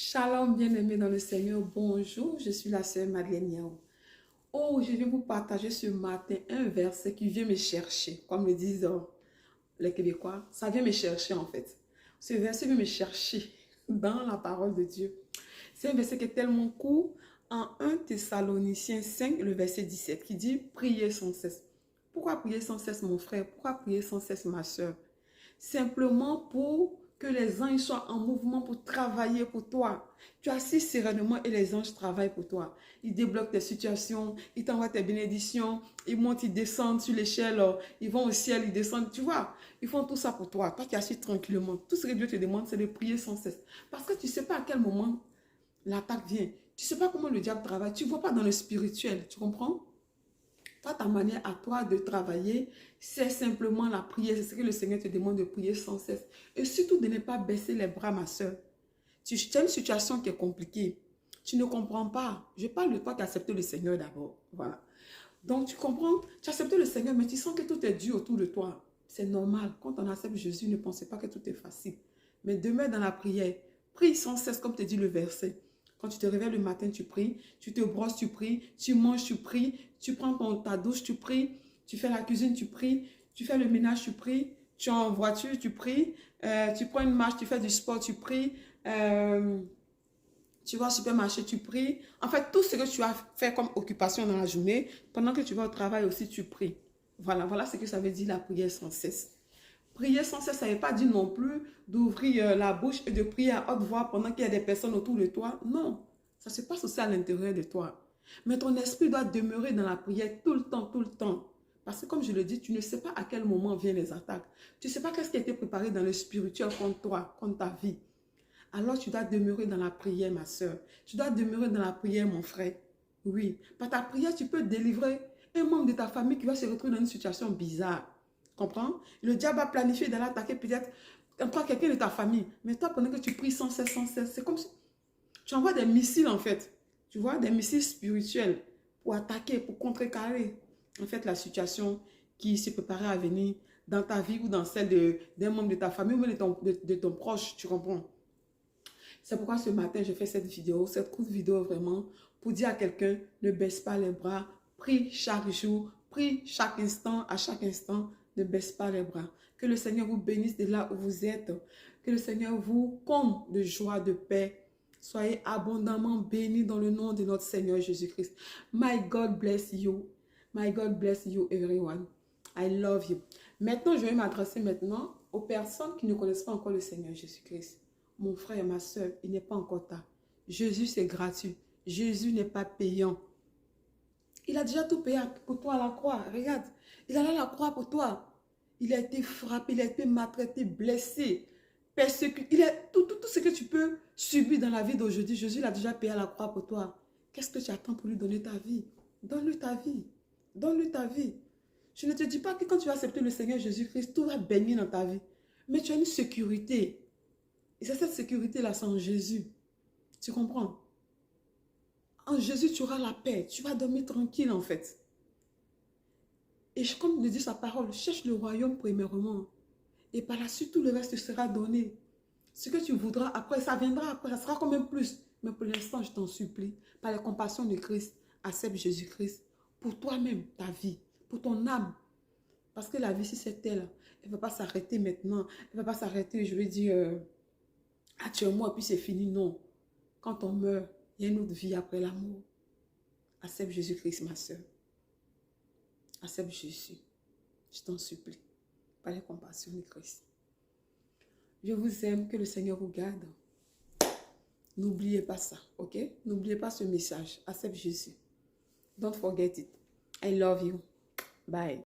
Shalom bien-aimés dans le Seigneur, bonjour, je suis la sœur Madeleine Yao. Oh, je vais vous partager ce matin un verset qui vient me chercher, comme le disent les Québécois, ça vient me chercher en fait. Ce verset vient me chercher dans la parole de Dieu. C'est un verset qui est tellement court en 1 Thessaloniciens 5, le verset 17, qui dit « Priez sans cesse ». Pourquoi prier sans cesse mon frère? Pourquoi prier sans cesse ma sœur? Simplement pour que les anges soient en mouvement pour travailler pour toi. Tu assis sereinement et les anges travaillent pour toi. Ils débloquent tes situations, ils t'envoient tes bénédictions, ils montent, ils descendent sur l'échelle, ils vont au ciel, ils descendent, tu vois. Ils font tout ça pour toi. Toi qui assis tranquillement. Tout ce que Dieu te demande, c'est de prier sans cesse. Parce que tu ne sais pas à quel moment l'attaque vient. Tu ne sais pas comment le diable travaille. Tu ne vois pas dans le spirituel, tu comprends? Toi, ta manière à toi de travailler, c'est simplement la prière. C'est ce que le Seigneur te demande de prier sans cesse. Et surtout de ne pas baisser les bras, ma soeur. Tu as une situation qui est compliquée. Tu ne comprends pas. Je parle de toi qui as accepté le Seigneur d'abord. Voilà. Donc, tu comprends, tu as accepté le Seigneur, mais tu sens que tout est dur autour de toi. C'est normal. Quand on accepte Jésus, ne pensez pas que tout est facile. Mais demeure dans la prière. Prie sans cesse, comme te dit le verset. Quand tu te réveilles le matin, tu pries. Tu te brosses, tu pries. Tu manges, tu pries. Tu prends ta douche, tu pries. Tu fais la cuisine, tu pries. Tu fais le ménage, tu pries. Tu es en voiture, tu pries. Tu prends une marche, tu fais du sport, tu pries. Tu vas au supermarché, tu pries. En fait, tout ce que tu as fait comme occupation dans la journée, pendant que tu vas au travail aussi, tu pries. Voilà ce que ça veut dire la prière sans cesse. Prier sans cesse, ça ne veut pas dire non plus d'ouvrir la bouche et de prier à haute voix pendant qu'il y a des personnes autour de toi. Non, ça se passe aussi à l'intérieur de toi. Mais ton esprit doit demeurer dans la prière tout le temps, tout le temps. Parce que comme je le dis, tu ne sais pas à quel moment viennent les attaques. Tu ne sais pas qu'est-ce qui a été préparé dans le spirituel contre toi, contre ta vie. Alors tu dois demeurer dans la prière, ma soeur. Tu dois demeurer dans la prière, mon frère. Oui, par ta prière, tu peux délivrer un membre de ta famille qui va se retrouver dans une situation bizarre. Comprends? Le diable va planifier d'aller attaquer peut-être encore quelqu'un de ta famille. Mais toi, pendant que tu pries sans cesse, c'est comme si tu envoies des missiles en fait. Tu vois, des missiles spirituels pour attaquer, pour contrecarrer en fait la situation qui se préparait à venir dans ta vie ou dans celle d'un membre de ta famille ou même de ton proche, tu comprends? C'est pourquoi ce matin, je fais cette vidéo, cette courte vidéo vraiment, pour dire à quelqu'un, ne baisse pas les bras, prie chaque jour, prie chaque instant, à chaque instant, ne baisse pas les bras. Que le Seigneur vous bénisse de là où vous êtes, que le Seigneur vous comble de joie, de paix. Soyez abondamment bénis dans le nom de notre Seigneur Jésus-Christ. My God bless you. My God bless you everyone. I love you. Maintenant, je vais m'adresser maintenant aux personnes qui ne connaissent pas encore le Seigneur Jésus-Christ. Mon frère, ma soeur, il n'est pas encore tard. Jésus, c'est gratuit. Jésus n'est pas payant. Il a déjà tout payé pour toi à la croix. Regarde, il a la croix pour toi. Il a été frappé, il a été maltraité, blessé, persécuté. Il a tout ce que tu peux subir dans la vie d'aujourd'hui. Jésus l'a déjà payé à la croix pour toi. Qu'est-ce que tu attends pour lui donner ta vie? Donne-lui ta vie. Donne-lui ta vie. Je ne te dis pas que quand tu vas accepter le Seigneur Jésus-Christ, tout va baigner dans ta vie. Mais tu as une sécurité. Et c'est cette sécurité-là, c'est en Jésus. Tu comprends? En Jésus, tu auras la paix. Tu vas dormir tranquille, en fait. Et comme le dit sa parole, cherche le royaume premièrement. Et par la suite, tout le reste sera donné. Ce que tu voudras, après, ça viendra après. Ça sera quand même plus. Mais pour l'instant, je t'en supplie, par la compassion de Christ, accepte Jésus-Christ pour toi-même, ta vie, pour ton âme. Parce que la vie, si c'est elle, elle ne va pas s'arrêter maintenant. Elle ne va pas s'arrêter, je veux dire... actuellement, et puis c'est fini. Non. Quand on meurt, il y a une autre vie après l'amour. Accepte Jésus-Christ, ma soeur. Accepte Jésus. Je t'en supplie. Par la compassion de Christ. Je vous aime. Que le Seigneur vous garde. N'oubliez pas ça. Ok? N'oubliez pas ce message. Accepte Jésus. Don't forget it. I love you. Bye.